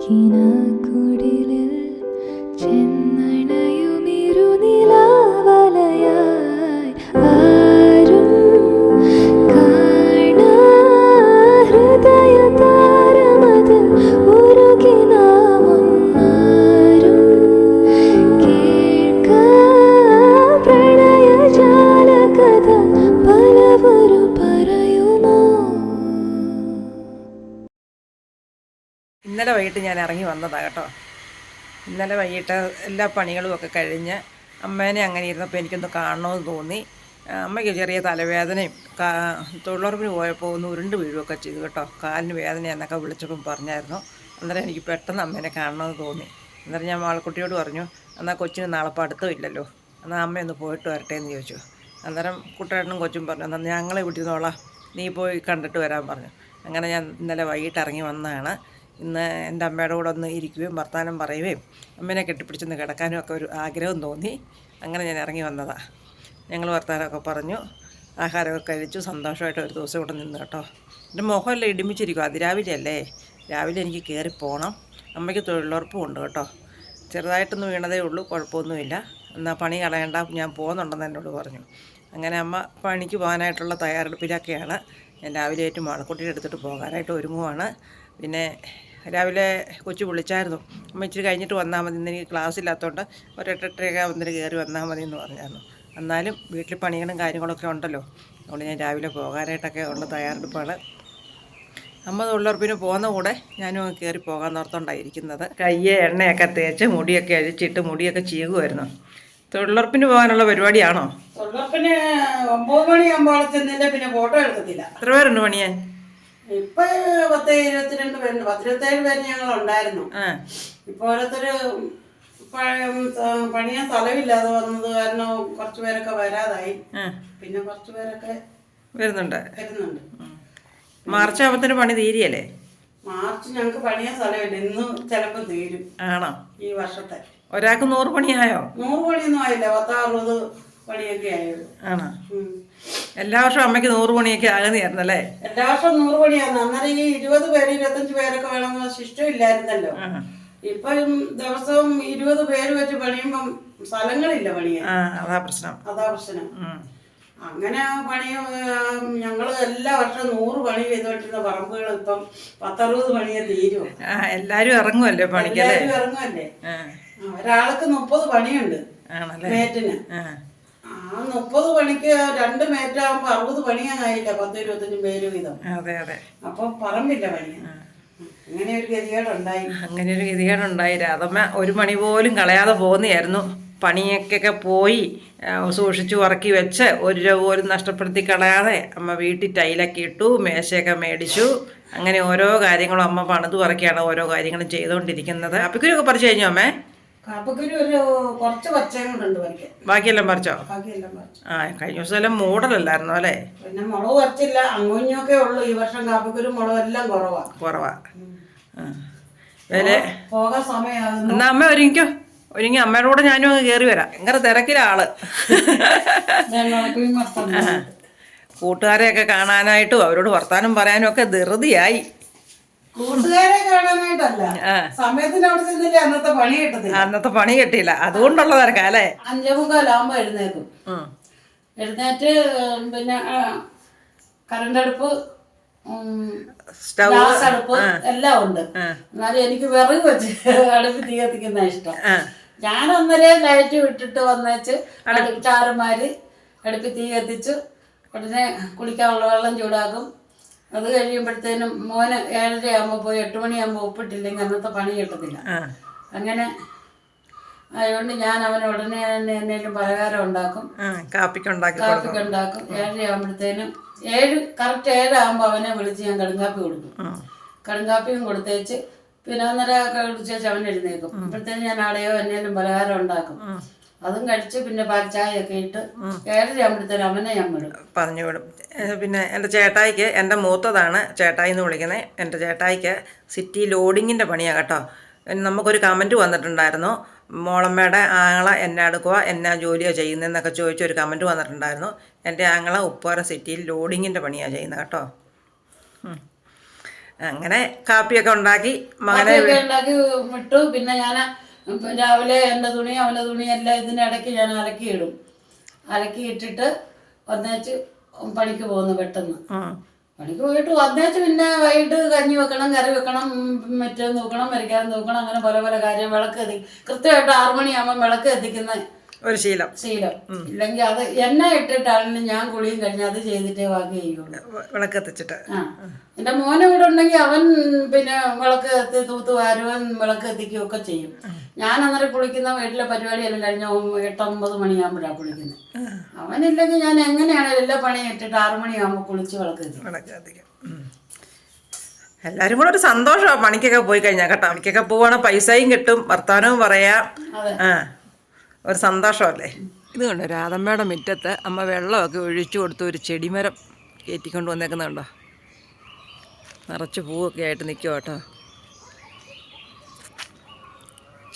കിനാക്കുടിലിൽ ചെന്നണയുമിരുനിലാവലയായി ആരും കാണാ ഹൃദയതാരമത് ഉരുകിനാമൊന്നാരും കേൾക്കാ പ്രണയജാലകഥ പലവരു പറയുമോ. ഇന്നലെ വൈകിട്ട് ഞാൻ ഇറങ്ങി വന്നതാണ് കേട്ടോ. ഇന്നലെ വൈകിട്ട് എല്ലാ പണികളുമൊക്കെ കഴിഞ്ഞ് അമ്മേനെ അങ്ങനെ ഇരുന്നപ്പോൾ എനിക്കൊന്ന് കാണണമെന്ന് തോന്നി. അമ്മയ്ക്ക് ചെറിയ തലവേദനയും തൊഴിലുറപ്പിന് പോയപ്പോൾ ഒന്ന് ഉരുണ്ട് വീഴുകയൊക്കെ ചെയ്തു കേട്ടോ. കാലിന് വേദന എന്നൊക്കെ വിളിച്ചപ്പം പറഞ്ഞായിരുന്നു. അന്നേരം എനിക്ക് പെട്ടെന്ന് അമ്മേനെ കാണണമെന്ന് തോന്നി. അന്നേരം ഞാൻ മാളക്കുട്ടിയോട് പറഞ്ഞു, എന്നാൽ കൊച്ചിന് നാളെ പഠിത്തമില്ലല്ലോ, എന്നാൽ അമ്മയൊന്ന് പോയിട്ട് വരട്ടെ എന്ന് ചോദിച്ചു. അന്നേരം കുട്ടേട്ടനും കൊച്ചും പറഞ്ഞു, എന്നാൽ ഞങ്ങളെ വിട്ടിരുന്നോളാം, നീ പോയി കണ്ടിട്ട് വരാൻ പറഞ്ഞു. അങ്ങനെ ഞാൻ ഇന്നലെ വൈകിട്ട് ഇറങ്ങി വന്നതാണ്. ഇന്ന് എൻ്റെ അമ്മയുടെ കൂടെ ഒന്ന് ഇരിക്കുകയും വർത്തമാനം പറയുകയും അമ്മേനെ കെട്ടിപ്പിടിച്ചൊന്ന് കിടക്കാനും ഒക്കെ ഒരു ആഗ്രഹം തോന്നി. അങ്ങനെ ഞാൻ ഇറങ്ങി വന്നതാണ്. ഞങ്ങൾ വർത്തമാനമൊക്കെ പറഞ്ഞു, ആഹാരമൊക്കെ കഴിച്ചു, സന്തോഷമായിട്ട് ഒരു ദിവസം ഇവിടെ നിന്ന് കേട്ടോ. എൻ്റെ മുഖമെല്ലാം ഇടിമിച്ചിരിക്കും. അതിരാവിലെയല്ലേ, രാവിലെ എനിക്ക് കയറി പോകണം. അമ്മയ്ക്ക് തൊഴിലുറപ്പും ഉണ്ട് കേട്ടോ. ചെറുതായിട്ടൊന്ന് വീണതേ ഉള്ളൂ, കുഴപ്പമൊന്നുമില്ല. എന്നാൽ പണി കളയണ്ട, ഞാൻ പോകുന്നുണ്ടെന്ന് എന്നോട് പറഞ്ഞു. അങ്ങനെ അമ്മ പണിക്ക് പോകാനായിട്ടുള്ള തയ്യാറെടുപ്പിലൊക്കെയാണ്. ഞാൻ രാവിലെ ആയിട്ട് മാളക്കുട്ടിയുടെ എടുത്തിട്ട് പോകാനായിട്ട് ഒരുങ്ങുവാണ്. പിന്നെ രാവിലെ കൊച്ചു വിളിച്ചായിരുന്നു, അമ്മ ഇച്ചിരി കഴിഞ്ഞിട്ട് വന്നാൽ മതി, ഇന്ന് എനിക്ക് ക്ലാസ് ഇല്ലാത്തതുകൊണ്ട് ഒരു 8:30 ആകുമ്പോൾ കയറി വന്നാൽ മതി എന്ന് പറഞ്ഞായിരുന്നു. എന്നാലും വീട്ടിൽ പണികളും കാര്യങ്ങളൊക്കെ ഉണ്ടല്ലോ, അതുകൊണ്ട് ഞാൻ രാവിലെ പോകാനായിട്ടൊക്കെ ഉള്ള തയ്യാറെടുപ്പാണ്. അമ്മ തൊഴിലുറപ്പിന് പോകുന്ന കൂടെ ഞാനും കയറി പോകാൻ ഓർത്തുകൊണ്ടായിരിക്കുന്നത്. കയ്യെ എണ്ണയൊക്കെ തേച്ച് മുടിയൊക്കെ അഴിച്ചിട്ട് മുടിയൊക്കെ ചീകുമായിരുന്നു. തൊഴിലുറപ്പിന് പോകാനുള്ള പരിപാടിയാണോ? തൊഴിലുറപ്പിന് 9 മണിയാകുമ്പോൾ ചെന്നില്ല, പിന്നെ ഫോട്ടോ എടുക്കത്തില്ല. എത്ര പേരുണ്ട് പണിയാൻ? ഇപ്പൊ 10-22 പേരുണ്ട്. 10-27 പേര് ഞങ്ങൾ ഉണ്ടായിരുന്നു. ഇപ്പൊ ഓരോരുത്തര് പണിയാൻ സ്ഥലമില്ലാതെ വന്നത് കാരണം കുറച്ചു പേരൊക്കെ വരാതായി. പിന്നെ കുറച്ചു പേരൊക്കെ വരുന്നുണ്ട്. മാർച്ച് ആവുമ്പത്തിന് പണി തീരിയല്ലേ? മാർച്ച് ഞങ്ങക്ക് പണിയാൻ സ്ഥലമില്ല. ഇന്ന് ചിലപ്പോ തീരും. ആണോ? ഈ വർഷത്തെ ഒരാൾക്ക് 100 പണിയായോ? 100 പണിയൊന്നും ആയില്ല, 10-60 പണിയൊക്കെ ആയത്. ആണോ? എല്ലാ വർഷവും അമ്മയ്ക്ക് 100 പണിയൊക്കെ ആകുന്നതായിരുന്നല്ലേ? എല്ലാ വർഷവും 100 പണിയായിരുന്നു. അന്നേരം ഈ 20 പേര് 25 പേരൊക്കെ വേണമെന്ന് ശിഷ്ടം ഇല്ലായിരുന്നല്ലോ. ഇപ്പം ദിവസവും 20 പേര് വെച്ച് പണിയുമ്പം സ്ഥലങ്ങളില്ല പണിയാൻ. അതാ പ്രശ്നം. അങ്ങനെ പണി ഞങ്ങള് എല്ലാ വർഷവും 100 പണി ചെയ്തോണ്ടിരുന്ന പറമ്പുകൾ ഇപ്പം 10-60 പണിയെ തീരും. എല്ലാരും ഇറങ്ങുമല്ലേ പണിക്കല്ലേ? ഇറങ്ങുമല്ലേ. ഒരാൾക്ക് 30 പണിയുണ്ട് മേറ്റിന്. ആ 30 പണിക്ക് 2 മേറ്റാകുമ്പോ 60 പണിയാനായില്ല, 10-25 പേര് വീതം. അപ്പൊ പറമ്പില്ല പണി. അങ്ങനെ ഒരു ഗതികേടുണ്ടായി. രാധമ്മ ഒരു മണി പോലും കളയാതെ പോകുന്നതായിരുന്നു. പണിയൊക്കെ പോയി സൂക്ഷിച്ചു ഉറക്കി വെച്ച് 1 രൂപ പോലും നഷ്ടപ്പെടുത്തി കളയാതെ അമ്മ വീട്ടിൽ ടൈലൊക്കെ ഇട്ടു, മേശയൊക്കെ മേടിച്ചു. അങ്ങനെ ഓരോ കാര്യങ്ങളും അമ്മ പണിത് പറക്കിയാണ് ഓരോ കാര്യങ്ങളും ചെയ്തുകൊണ്ടിരിക്കുന്നത്. അപ്പിക്കുരൊക്കെ പറിച്ചു കഴിഞ്ഞോ അമ്മേ? ബാക്കിയെല്ലാം പറിച്ചോ? കഴിഞ്ഞ ദിവസം എല്ലാം മൂടലല്ലായിരുന്നോ അല്ലേ? പിന്നെ മുളക് പറിച്ചില്ല, അങ്ങോഞ്ഞൊക്കെ ഉള്ളു. ഈ വർഷം കാപ്പിക്കുരു മുളക് എല്ലാം കുറവാ. പോകാൻ സമയമാകുന്നു. എന്നാ അമ്മ ഒരുങ്ങി അമ്മയുടെ കൂടെ ഞാനും അങ്ങ് കയറി വരാം. ഭയങ്കര തിരക്കിലാള്. കൂട്ടുകാരെയൊക്കെ കാണാനായിട്ടും അവരോട് വർത്താനം പറയാനും ഒക്കെ ധൃതിയായി. കൂട്ടുകാരെ കാണാനായിട്ടല്ല, സമയത്തിന് അവിടെ ചെന്നില്ല, അന്നത്തെ പണി കിട്ടിയില്ല, അതുകൊണ്ടുള്ള തിരക്കാല്ലേ. 5:45 എഴുന്നേക്കും. എഴുന്നേറ്റ് പിന്നെ കറണ്ടടുപ്പ്, ഗ്യാസ് അടുപ്പ് എല്ലാം ഉണ്ട്. എന്നാലും എനിക്ക് വിറക് വെച്ച് അടുപ്പ് തീ കത്തിക്കുന്ന ഇഷ്ടം. ഞാൻ 1:30 ലൈറ്റ് വിട്ടിട്ട് വന്നേച്ച് ചാരന്മാര് അടുപ്പ് തീ കത്തിച്ചു ഉടനെ കുളിക്കാനുള്ള വെള്ളം ചൂടാക്കും. അത് കഴിയുമ്പോഴത്തേനും മോന് 7:30 ആകുമ്പോൾ പോയി 8 മണിയാകുമ്പോൾ ഉപ്പിട്ടില്ലെങ്കിൽ അന്നത്തെ പണി കിട്ടത്തില്ല. അങ്ങനെ അതുകൊണ്ട് ഞാൻ അവന് ഉടനെ തന്നെ എന്തെങ്കിലും പലഹാരം ഉണ്ടാക്കും, കാപ്പിക്ക് ഉണ്ടാക്കും. 7:30 ആകുമ്പോഴത്തേനും കറക്റ്റ് 7 ആകുമ്പോൾ അവനെ വിളിച്ച് ഞാൻ കടുങ്കാപ്പി കൊടുക്കും. കടുങ്കാപ്പിയും കൊടുത്തേച്ച് പിന്നെ 1:30 കുടിച്ചേച്ച് അവൻ എഴുന്നേക്കും. അപ്പോഴത്തേനും ഞാൻ അടയോ എന്നേലും പലഹാരം ഉണ്ടാക്കും. അതും കഴിച്ച് പിന്നെ പാൽ ചായയൊക്കെ ഇട്ട് 7:30 ആകുമ്പോഴത്തേനും അവനെ ഞാൻ പറഞ്ഞു വിടും. പിന്നെ എൻ്റെ ചേട്ടായിക്ക്, എൻ്റെ മൂത്തതാണ് ചേട്ടായി എന്ന് വിളിക്കുന്നത്, എൻ്റെ ചേട്ടായിക്ക് സിറ്റി ലോഡിങ്ങിൻ്റെ പണിയാണ് കേട്ടോ. നമുക്കൊരു കമൻറ്റ് വന്നിട്ടുണ്ടായിരുന്നു, മോളമ്മയുടെ ആങ്ങള എന്നെ അടുക്കുക, എന്നാ ജോലിയോ ചെയ്യുന്നതെന്നൊക്കെ ചോദിച്ചൊരു കമൻറ്റ് വന്നിട്ടുണ്ടായിരുന്നു. എൻ്റെ ആങ്ങള ഉപ്പുപാറ സിറ്റിയിൽ ലോഡിങ്ങിൻ്റെ പണിയാണ് ചെയ്യുന്നത് കേട്ടോ. അങ്ങനെ കാപ്പിയൊക്കെ ഉണ്ടാക്കി മകനെ കാപ്പിയൊക്കെ ഉണ്ടാക്കി വിട്ടു. പിന്നെ ഞാൻ രാവിലെ എൻ്റെ തുണി അവൻ്റെ തുണി എല്ലാം ഇതിനിടയ്ക്ക് ഞാൻ അലക്കിയിടും. അലക്കിയിട്ടിട്ട് വന്നേച്ച് പണിക്ക് പോകുന്നു പെട്ടെന്ന്. പണിക്ക് പോയിട്ട് വന്നേച്ച് പിന്നെ വൈകിട്ട് കഞ്ഞി വെക്കണം, കറി വെക്കണം, മറ്റേ നോക്കണം, വരയ്ക്കാൻ നോക്കണം, അങ്ങനെ പല പല കാര്യം. വിളക്ക് കൃത്യമായിട്ട് 6 മണിയാകുമ്പോൾ വിളക്ക് എത്തിക്കുന്ന ഒരു ശീലം. ഇല്ലെങ്കിൽ അത് എണ്ണ ഇട്ടിട്ടാണ് ഞാൻ കുളിയും കഴിഞ്ഞ് അത് ചെയ്തിട്ടേ ബാക്കി ചെയ്യുള്ളൂ. വിളക്ക് എത്തിച്ചിട്ട്. എൻ്റെ മോനെ ഇവിടെ ഉണ്ടെങ്കിൽ അവൻ പിന്നെ വിളക്ക് എത്തി തൂത്ത് വാരുവൻ വിളക്ക് എത്തിക്കുകയും ഒക്കെ ചെയ്യും. ഞാൻ അന്നേരം കുളിക്കുന്ന വീട്ടിലെ പരിപാടിയെല്ലാം കഴിഞ്ഞ 8-9 മണിയാകുമ്പോഴാണ് കുളിക്കുന്നത്. അവനില്ലെങ്കിൽ ഞാൻ എങ്ങനെയാണെങ്കിലും എല്ലാ പണിയും ഇട്ടിട്ട് 6 മണിയാകുമ്പോൾ കുളിച്ച് വിളക്ക് എത്തിക്കും. എല്ലാരും കൂടെ ഒരു സന്തോഷമാണ് പണിക്കൊക്കെ പോയി കഴിഞ്ഞാൽ കേട്ടോ. പണിക്കൊക്കെ പോവാണ്, പൈസയും കിട്ടും, വർത്താനവും പറയാം. ഒരു സന്തോഷമല്ലേ. ഇത് കണ്ടോ, രാധമ്മയുടെ മുറ്റത്ത് അമ്മ വെള്ളമൊക്കെ ഒഴിച്ചു കൊടുത്ത് ഒരു ചെടിമരം കയറ്റിക്കൊണ്ട് വന്നേക്കുന്നുണ്ടോ. നിറച്ച് പൂവൊക്കെ ആയിട്ട് നിൽക്കുക കേട്ടോ.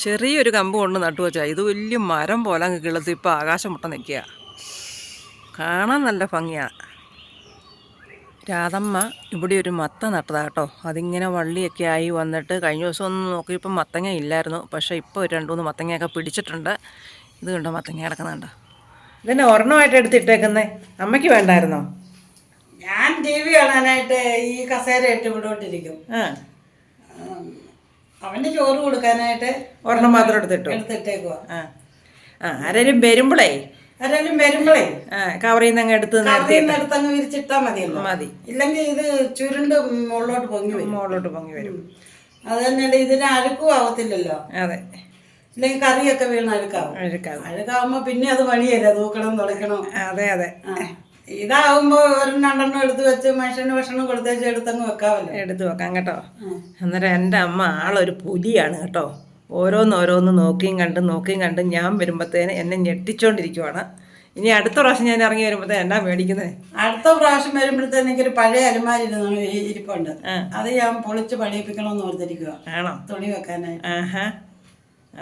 ചെറിയൊരു കമ്പ് കൊണ്ട് നട്ടു വെച്ചാൽ ഇത് വലിയ മരം പോലെ അങ്ങ് കിളത്ത് ഇപ്പോൾ ആകാശം മുട്ട നിൽക്കുക. കാണാൻ നല്ല ഭംഗിയാണ്. രാധമ്മ ഇവിടെ ഒരു മത്ത നട്ടതാ കേട്ടോ. അതിങ്ങനെ വള്ളിയൊക്കെ ആയി വന്നിട്ട് കഴിഞ്ഞ ദിവസം ഒന്ന് നോക്കിയപ്പോൾ മത്തങ്ങ ഇല്ലായിരുന്നു. പക്ഷേ ഇപ്പോൾ 2-3 മത്തങ്ങയൊക്കെ പിടിച്ചിട്ടുണ്ട്. ഇത് കണ്ടോ, മത്തങ്ങ കിടക്കുന്നുണ്ടോ. ഇതന്നെ ഒരെണ്ണമായിട്ട് എടുത്തിട്ടേക്കുന്നേ. അമ്മയ്ക്ക് വേണ്ടായിരുന്നോ? ഞാൻ TV കാണാനായിട്ട് ഈ കസേര ഇട്ട് വിടോട്ടിരിക്കും. അവന് ചോറ് കൊടുക്കാനായിട്ട് ഒരെണ്ണം മാത്രം എടുത്തിട്ടേക്കുവാ. ആരെങ്കിലും വരുമ്പോഴേ കവറിൽ നിന്ന് അങ്ങ് എടുത്തങ്ങ് വിരിച്ചിട്ടാ മതിയല്ലോ. മതി. ഇല്ലെങ്കിൽ ഇത് ചുരുണ്ട് മുകളിലോട്ട് പൊങ്ങി വരും. അത് തന്നെ ഇതിന് അഴുക്കും ആവത്തില്ലല്ലോ. അതെ. ഇല്ലെങ്കിൽ കറിയൊക്കെ വീണ് അഴുക്കാവുമ്പോ പിന്നെ അത് പണിയല്ലേ, തൂക്കണം, തുടയ്ക്കണം. അതെ. ഇതാവുമ്പോ 1-2 എടുത്ത് വെച്ച് മനുഷ്യന് ഭക്ഷണം കൊടുത്തേച്ച് എടുത്തങ്ങ് വെക്കാമല്ലോ. എടുത്ത് വെക്കാം കേട്ടോ. അന്നേരം എൻ്റെ അമ്മ ആളൊരു പുലിയാണ് കേട്ടോ. ഓരോന്ന് നോക്കിയും കണ്ട് ഞാൻ വരുമ്പോഴത്തേന് എന്നെ ഞെട്ടിച്ചോണ്ടിരിക്കുവാണ്. ഇനി അടുത്ത പ്രാവശ്യം ഞാൻ ഇറങ്ങി വരുമ്പോഴത്തേന് എന്നാ മേടിക്കുന്നത്? അടുത്ത പ്രാവശ്യം വരുമ്പോഴത്തേന് എനിക്കൊരു പഴയ അലമാരി ഇരിപ്പുണ്ട്. അത് ഞാൻ പൊളിച്ച് പണിയിപ്പിക്കണമെന്ന് ഓർത്തിരിക്കുക. ആണോ? തുണി വെക്കാനായിട്ട്.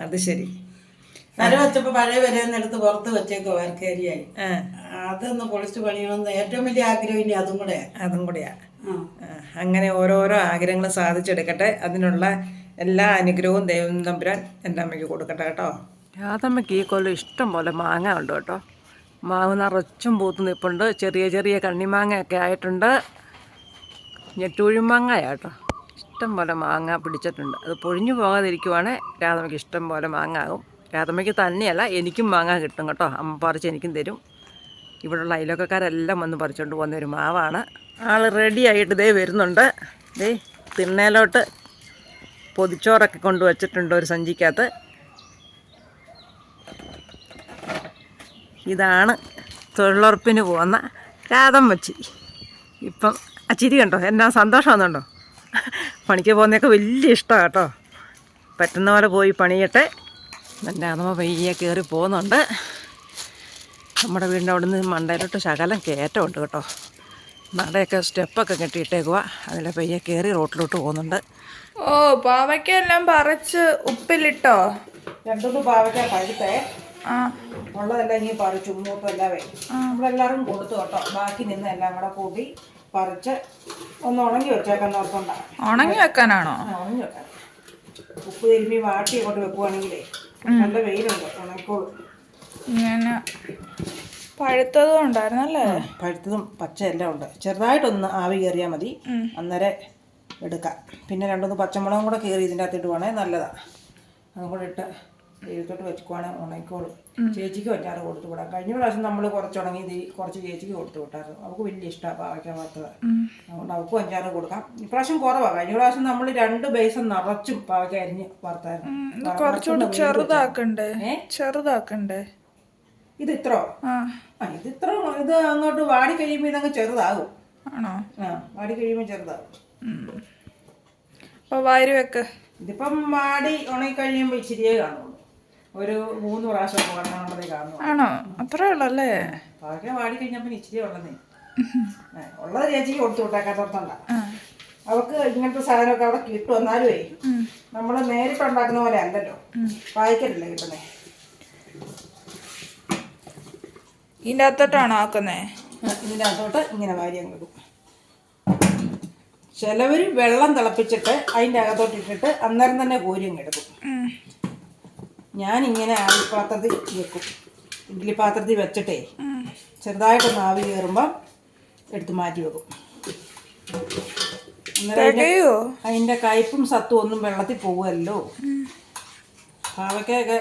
അത് ശരി. വര വെച്ചപ്പോ പഴയ വരയെന്ന് എടുത്ത് പുറത്ത് വെച്ചേക്കോ വർക്കേരിയായി. അതൊന്ന് പൊളിച്ച് പണിയണമെന്ന് ഏറ്റവും വലിയ ആഗ്രഹം. ഇനി അതും കൂടെയാ. അങ്ങനെ ഓരോരോ ആഗ്രഹങ്ങൾ സാധിച്ചെടുക്കട്ടെ. അതിനുള്ള എല്ലാ അനുഗ്രഹവും ദൈവം തമ്പുരാൻ എൻ്റെ അമ്മയ്ക്ക് കൊടുക്കട്ടെ കേട്ടോ. രാധമ്മയ്ക്ക് ഈ കൊല്ലം ഇഷ്ടം പോലെ മാങ്ങ ഉണ്ട് കേട്ടോ. മാവ് നിറച്ചും പൂത്ത് നിൽപ്പുണ്ട്. ചെറിയ കണ്ണിമാങ്ങയൊക്കെ ആയിട്ടുണ്ട്. ഞെട്ടൂഴിമാങ്ങയാട്ടോ. ഇഷ്ടം പോലെ മാങ്ങ പിടിച്ചിട്ടുണ്ട്. അത് പൊഴിഞ്ഞു പോകാതിരിക്കുവാണെങ്കിൽ രാധമ്മയ്ക്ക് ഇഷ്ടം പോലെ മാങ്ങ ആകും. രാധമ്മയ്ക്ക് തന്നെയല്ല, എനിക്കും മാങ്ങ കിട്ടും കേട്ടോ. അമ്മ പറിച്ച് എനിക്കും തരും. ഇവിടെയുള്ള അയൽവക്കക്കാരെല്ലാം വന്ന് പറിച്ചുകൊണ്ട് പോകുന്ന ഒരു മാവാണ്. ആൾ റെഡി ആയിട്ട് ദേ വരുന്നുണ്ട്. ദേ തിണ്ണയിലോട്ട് പൊതിച്ചോറൊക്കെ കൊണ്ടുവച്ചിട്ടുണ്ട് ഒരു സഞ്ചിക്കകത്ത്. ഇതാണ് തൊഴിലുറപ്പിന് പോകുന്ന രാധമ്മച്ചി. ഇപ്പം ആ ചിരി കണ്ടോ, എന്നാ സന്തോഷമാണെന്നുണ്ടോ. പണിക്ക് പോകുന്നതൊക്കെ വലിയ ഇഷ്ടമാണ് കേട്ടോ. പറ്റുന്ന പോലെ പോയി പണിയട്ടെ. രാധമ്മ പയ്യെ കയറി പോകുന്നുണ്ട്. നമ്മുടെ വീടിൻ്റെ അവിടെ നിന്ന് മണ്ടയിലോട്ട് ശകലം കയറ്റമുണ്ട് കേട്ടോ. നടയൊക്കെ സ്റ്റെപ്പൊക്കെ കെട്ടിയിട്ടേക്കുക. അതിലെ പയ്യെ കയറി റോട്ടിലോട്ട് പോകുന്നുണ്ട്. ഓ, പാവയ്ക്കെല്ലാം പറിച്ച് ഉപ്പിലിട്ടോ? 2 പാവയ്ക്ക പഴുത്തേ. ഉള്ളതെല്ലാം ഇനി പറിച്ചു. മൂപ്പെല്ലാവേ നമ്മളെല്ലാവരും കൊടുത്തു കേട്ടോ. ബാക്കി നിന്ന് എല്ലാം കൂടെ കൂട്ടി പറിച്ച് ഒന്ന് ഉണങ്ങി വെച്ചേക്കാൻ ഓർത്തുണ്ടാകും. ഉണങ്ങി വെക്കാനാണോ? ഉണങ്ങി വെക്കാൻ. ഉപ്പ് തിരുമ്മി വാട്ടി അങ്ങോട്ട് വെക്കുവാണെങ്കിലേ നല്ല വെയിലുണ്ട്, ഉണക്കോളും. ഇങ്ങനെ പഴുത്തതും ഉണ്ടായിരുന്നല്ലേ? പഴുത്തതും പച്ച എല്ലാം ഉണ്ട്. ചെറുതായിട്ടൊന്ന് ആവി കയറിയാൽ മതി, അന്നേരം എടുക്കാം. പിന്നെ 2-3 പച്ചമുളകും കൂടെ കയറി ഇതിൻ്റെ അകത്തിട്ട് വേണേൽ നല്ലതാണ്. അതും കൂടെ ഇട്ട് എഴുത്തോട്ട് വെച്ചുവാണെങ്കിൽ ഉണക്കോളും. ചേച്ചിക്ക് വെച്ചാറ് കൊടുത്തു വിടാം. കഴിഞ്ഞ പ്രാവശ്യം നമ്മൾ കുറച്ചുണങ്ങി കുറച്ച് ചേച്ചിക്ക് കൊടുത്തു വിട്ടായിരുന്നു. അവൾക്ക് വലിയ ഇഷ്ടമാണ് പാവയ്ക്കാൻ വറുത്തത്. അതുകൊണ്ട് അവൾക്കും 5-6 കൊടുക്കാം. ഇപ്രാവശ്യം കുറവാണ്. കഴിഞ്ഞ പ്രാവശ്യം നമ്മൾ 2 ബേസം നിറച്ചും പാവയ്ക്ക അരിഞ്ഞ് വറുത്തായിരുന്നു. കുറച്ചുകൂടി ചെറുതാക്കണ്ടേ? ഇത് ഇത്രോ? ഇത് ഇത്ര. ഇത് അങ്ങോട്ട് വാടി കഴിയുമ്പോൾ ഇതങ്ങ് ചെറുതാകും. ആണോ? വാടി കഴിയുമ്പോൾ ചെറുതാകും. അപ്പോൾ വാരി വെക്ക്. ഇതിപ്പം വാടി ഉണങ്ങി കഴിയുമ്പോൾ ഇച്ചിരിയേ കാണുള്ളൂ. ഒരു 3 പ്രാവശ്യം കാണാനുള്ളതേ കാണുള്ളൂ. ആണോ? അത്രേ ഉള്ളല്ലേ? പാവയ്ക്ക വാടി കഴിഞ്ഞപ്പോൾ ഇച്ചിരിയേ ഉള്ളതേ. ഉള്ളത് ചേച്ചിക്ക് കൊടുത്തു വിട്ടേക്കാത്തോർത്തണ്ട. അവൾക്ക് ഇങ്ങനത്തെ സാധനമൊക്കെ അവിടെ കിട്ടും. എന്നാലുമേ നമ്മൾ നേരിട്ടുണ്ടാക്കുന്ന പോലെ അല്ലല്ലോ, പായ്ക്കലല്ലേ കിട്ടുന്നേ. ഇതിൻ്റെ അകത്തോട്ടാണോ ആക്കുന്നേ? ഇതിൻ്റെ അകത്തോട്ട് ഇങ്ങനെ വാരി അങ്ങ് ഇടും. ചിലവർ വെള്ളം തിളപ്പിച്ചിട്ട് അതിൻ്റെ അകത്തോട്ട് ഇട്ടിട്ട് അന്നേരം തന്നെ കോരി അങ്ങ് എടുക്കും. ഞാനിങ്ങനെ ആവിപ്പാത്രത്തിൽ വെക്കും. ഇഡ്ഡലി പാത്രത്തിൽ വെച്ചിട്ടേ ചെറുതായിട്ടൊന്ന് ആവി കയറുമ്പം എടുത്ത് മാറ്റി വെക്കും. അതിൻ്റെ കയ്പും സത്തും ഒന്നും വെള്ളത്തിൽ പോകുമല്ലോ. പാവയ്ക്കൊക്കെ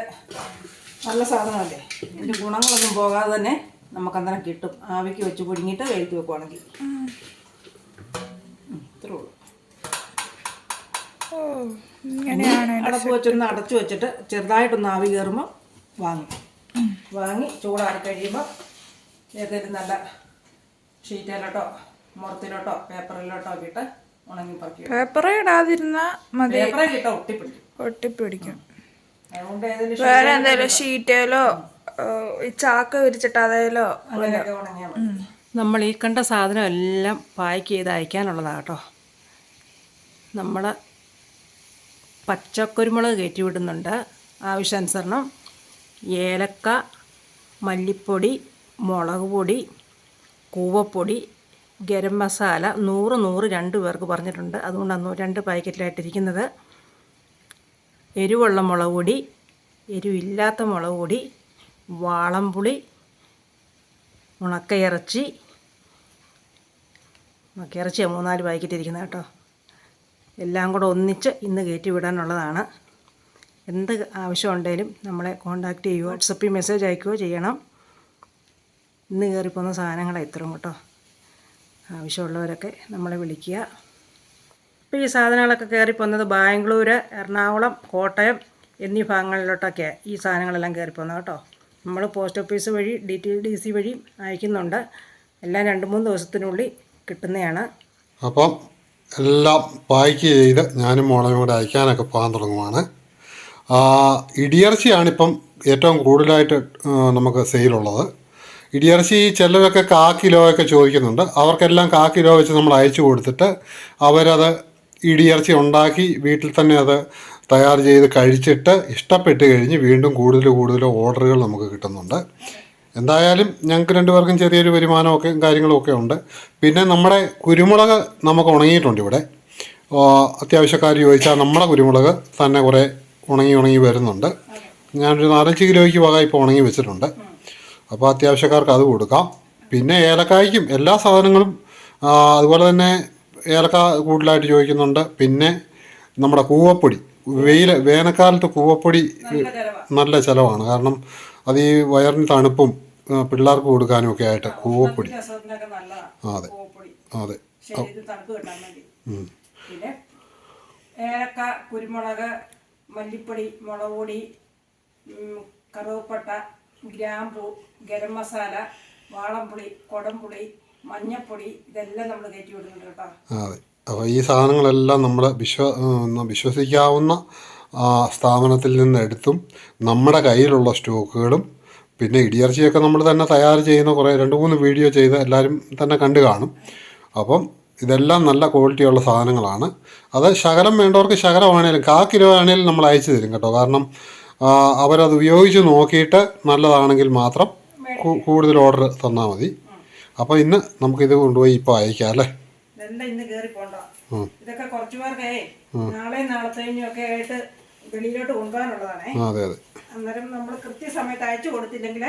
നല്ല സാധനമല്ലേ, ഇതിൻ്റെ ഗുണങ്ങളൊന്നും പോകാതെ തന്നെ നമുക്കന്നേരം കിട്ടും. ആവിക്ക് വെച്ച് പുഴുങ്ങിയിട്ട് വെയിലത്ത് വെക്കുവാണെങ്കിൽ. ഇത്രേ ഉള്ളൂ. അടപ്പ് വെച്ചൊന്ന് അടച്ചു വെച്ചിട്ട് ചെറുതായിട്ടൊന്ന് ആവി കയറുമ്പോൾ വാങ്ങി ചൂടാറി കഴിയുമ്പോൾ ഏതെങ്കിലും നല്ല ഷീറ്റിലോട്ടോ മുറത്തിലോട്ടോ പേപ്പറിലോട്ടോ ഇട്ട് ഉണങ്ങി പറക്കി. പേപ്പറേ ഇടാതിരുന്നാ മതി. പേപ്പറേ കിട്ടാ ഒട്ടിപ്പിടിക്കും. അതുകൊണ്ട് ഏതെങ്കിലും വേറെ എന്തെങ്കിലും ഷീറ്റേലോ ഈ ചാക്ക് വിരിച്ചിട്ട് അതേലോ അങ്ങനെയൊക്കെ ഉണങ്ങിയാൽ മതി. നമ്മൾ ഈ കണ്ട സാധനം എല്ലാം പാക്ക് ചെയ്ത് അയക്കാനുള്ളതാണ് കേട്ടോ. നമ്മൾ പച്ചക്കുരുമുളക് കയറ്റി വിടുന്നുണ്ട് ആവശ്യാനുസരണം. ഏലക്ക, മല്ലിപ്പൊടി, മുളക് പൊടി, കൂവപ്പൊടി, ഗരം മസാല 100 2 പേർക്ക് പറഞ്ഞിട്ടുണ്ട്. അതുകൊണ്ടാണ് 2 പാക്കറ്റിലായിട്ടിരിക്കുന്നത്. എരിവുള്ള മുളക് പൊടി, എരിവില്ലാത്ത മുളക് പൊടി, വാളംപുളി, ഉണക്കയിറച്ചി 3-4 പാക്കറ്റ് ഇരിക്കുന്നത് കേട്ടോ. എല്ലാം കൂടെ ഒന്നിച്ച് ഇന്ന് കയറ്റി വിടാനുള്ളതാണ്. എന്ത് ആവശ്യമുണ്ടെങ്കിലും നമ്മളെ കോൺടാക്റ്റ് ചെയ്യുക, വാട്സപ്പിൽ മെസ്സേജ് അയക്കുകയോ ചെയ്യണം. ഇന്ന് കയറിപ്പോകുന്ന സാധനങ്ങളാണ് ഇത്രയും കേട്ടോ. ആവശ്യമുള്ളവരൊക്കെ നമ്മളെ വിളിക്കുക. ഇപ്പോൾ ഈ സാധനങ്ങളൊക്കെ കയറിപ്പോകുന്നത് ബാംഗ്ലൂർ, എറണാകുളം, കോട്ടയം എന്നീ ഭാഗങ്ങളിലോട്ടൊക്കെയാണ് ഈ സാധനങ്ങളെല്ലാം കയറിപ്പോകുന്നത് കേട്ടോ. നമ്മൾ പോസ്റ്റ് ഓഫീസ് വഴി DTDC വഴി അയക്കുന്നുണ്ട്. എല്ലാം 2-3 ദിവസത്തിനുള്ളിൽ കിട്ടുന്നതാണ്. അപ്പം എല്ലാം പാക്ക് ചെയ്ത് ഞാനും മോളയും കൂടെ അയക്കാനൊക്കെ പോകാൻ തുടങ്ങുവാണ്. ഇടിയിറച്ചിയാണിപ്പം ഏറ്റവും കൂടുതലായിട്ട് നമുക്ക് സെയിലുള്ളത്. ഇടിയിറച്ചി ചിലരൊക്കെ 1/4 കിലോയൊക്കെ ചോദിക്കുന്നുണ്ട്. അവർക്കെല്ലാം 1/4 കിലോ വെച്ച് നമ്മൾ അയച്ചു കൊടുത്തിട്ട് അവരത് ഇടിയിറച്ചി ഉണ്ടാക്കി വീട്ടിൽ തന്നെ അത് തയ്യാർ ചെയ്ത് കഴിച്ചിട്ട് ഇഷ്ടപ്പെട്ട് കഴിഞ്ഞ് വീണ്ടും കൂടുതൽ ഓർഡറുകൾ നമുക്ക് കിട്ടുന്നുണ്ട്. എന്തായാലും ഞങ്ങൾക്ക് 2 പേർക്കും ചെറിയൊരു വരുമാനമൊക്കെ കാര്യങ്ങളൊക്കെ ഉണ്ട്. പിന്നെ നമ്മുടെ കുരുമുളക് നമുക്ക് ഉണങ്ങിയിട്ടുണ്ട് ഇവിടെ. അത്യാവശ്യക്കാർ ചോദിച്ചാൽ നമ്മുടെ കുരുമുളക് തന്നെ കുറേ ഉണങ്ങി വരുന്നുണ്ട്. ഞാനൊരു 4-5 കിലോയ്ക്ക് വക ഇപ്പോൾ ഉണങ്ങി വെച്ചിട്ടുണ്ട്. അപ്പോൾ അത്യാവശ്യക്കാർക്ക് അത് കൊടുക്കാം. പിന്നെ ഏലക്കായ്ക്കും എല്ലാ സാധനങ്ങളും അതുപോലെ തന്നെ ഏലക്ക കൂടുതലായിട്ട് ചോദിക്കുന്നുണ്ട്. പിന്നെ നമ്മുടെ കൂവപ്പൊടി, വേനൽക്കാലത്ത് കൂവപ്പൊടി നല്ല ചിലവാണ്. കാരണം അത് ഈ വയറിന് തണുപ്പും പിള്ളേർക്ക് കൊടുക്കാനും ഒക്കെ ആയിട്ട് കൂവപ്പൊടി. അതെ അതെ. പിന്നെ ഏലക്ക, കുരുമുളക്, മല്ലിപ്പൊടി, മുളക് പൊടി, കറുവപ്പട്ട, ഗ്രാമ്പൂ, ഗരം മസാല, വാളംപുളി, കൊടംപുളി, മഞ്ഞപ്പൊടി ഇതെല്ലാം നമ്മൾ കയറ്റി വിടുന്നുണ്ട് കേട്ടോ. അതെ. അപ്പോൾ ഈ സാധനങ്ങളെല്ലാം നമ്മൾ വിശ്വസിക്കാവുന്ന സ്ഥാപനത്തിൽ നിന്ന് എടുത്തും നമ്മുടെ കയ്യിലുള്ള സ്റ്റോക്കുകളും പിന്നെ ഇടിയിറച്ചിയൊക്കെ നമ്മൾ തന്നെ തയ്യാർ ചെയ്യുന്ന കുറേ 2-3 വീഡിയോ ചെയ്ത് എല്ലാവരും തന്നെ കണ്ടു കാണും. അപ്പം ഇതെല്ലാം നല്ല ക്വാളിറ്റിയുള്ള സാധനങ്ങളാണ്. അത് ശകലം വേണ്ടവർക്ക് ശകലമാണേലും 1/4 കിലോ ആണെങ്കിലും നമ്മൾ അയച്ചു തരും കേട്ടോ. കാരണം അവരത് ഉപയോഗിച്ച് നോക്കിയിട്ട് നല്ലതാണെങ്കിൽ മാത്രം കൂടുതൽ ഓർഡർ തന്നാൽ മതി. അപ്പോൾ ഇന്ന് നമുക്കിത് കൊണ്ടുപോയി ഇപ്പോൾ അയക്കാം അല്ലേ. ഇതെല്ലാം ഇന്ന് കയറി പോണ്ട. ഇതൊക്കെ കുറച്ചു പേർക്കേ നാളെയും നാളത്തെയും ഒക്കെ ആയിട്ട് വെളിയിലോട്ട് കൊണ്ടുപോകാനുള്ളതാണേ. അതെ അതെ. അന്നേരം നമ്മൾ കൃത്യസമയത്ത് അയച്ചു കൊടുത്തില്ലെങ്കിൽ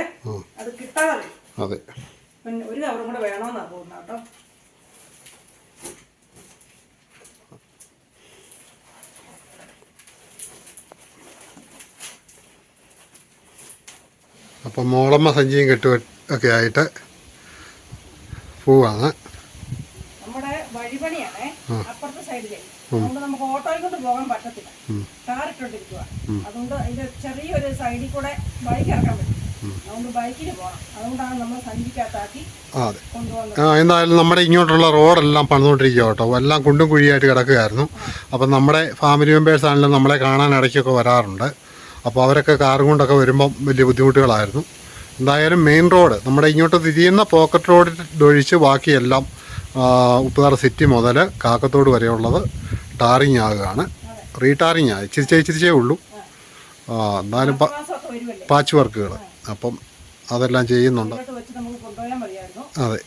അത് കിട്ടാതെ. അതെ. പിന്നെ ഒരു കവറും കൂടെ വേണമെന്നാണ് തോന്നുന്നത് കേട്ടോ. അപ്പം മോളമ്മ സഞ്ചിയും കെട്ടുമൊക്കെ ആയിട്ട് പോവാണ്. നമ്മുടെ വഴിപണിയാണേ അപ്പുറത്തെ സൈഡിലെ. അതുകൊണ്ട് നമുക്ക് ഓട്ടോയിൽ കൊണ്ട് പോകാൻ പറ്റത്തില്ല, കാറിട്ടോണ്ടിരിക്കുക. അതുകൊണ്ട് അതിന്റെ ചെറിയൊരു സൈഡിൽ കൂടെ ബൈക്ക് ഇറക്കാൻ പറ്റും. അതുകൊണ്ട് ബൈക്കിന് പോകണം. അതുകൊണ്ടാണ് നമ്മൾ സഞ്ചിക്കകത്താക്കി കൊണ്ടുപോകുന്നത്. എന്തായാലും നമ്മുടെ ഇങ്ങോട്ടുള്ള റോഡെല്ലാം പണിതുകൊണ്ടിരിക്കുക കേട്ടോ. എല്ലാം കുണ്ടും കുഴിയായിട്ട് കിടക്കുകയായിരുന്നു. അപ്പം നമ്മുടെ ഫാമിലി മെമ്പേഴ്സ് ആണെങ്കിലും നമ്മളെ കാണാൻ ഇടയ്ക്കൊക്കെ വരാറുണ്ട്. അപ്പോൾ അവരൊക്കെ കാറും കൊണ്ടൊക്കെ വരുമ്പം വലിയ ബുദ്ധിമുട്ടുകളായിരുന്നു. എന്തായാലും മെയിൻ റോഡ് നമ്മുടെ ഇങ്ങോട്ട് തിരിയുന്ന പോക്കറ്റ് റോഡിൽ ഒഴിച്ച് ബാക്കിയെല്ലാം ഉപ്പുതറ സിറ്റി മുതൽ കാക്കത്തോട് വരെയുള്ളത് ടാറിങ് ആകുകയാണ്. റീടാറിങ് ആയി ചിരിച്ചേ ഉള്ളൂ. എന്നാലും പാച്ച് വർക്കുകൾ അപ്പം അതെല്ലാം ചെയ്യുന്നുണ്ട്. അതെ.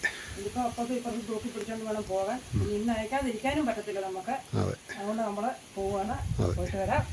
ചുരുക്കം അപ്പുറത്തും ഇപ്പുറത്തും തൂക്കി പിടിച്ചോണ്ട് വേണം പോകാൻ. ഇന്ന് അയക്കാതിരിക്കാനും പറ്റത്തില്ല നമുക്ക്. അതെ അതുകൊണ്ട് നമ്മൾ പോവാണ്. പോയിട്ട് വരാം.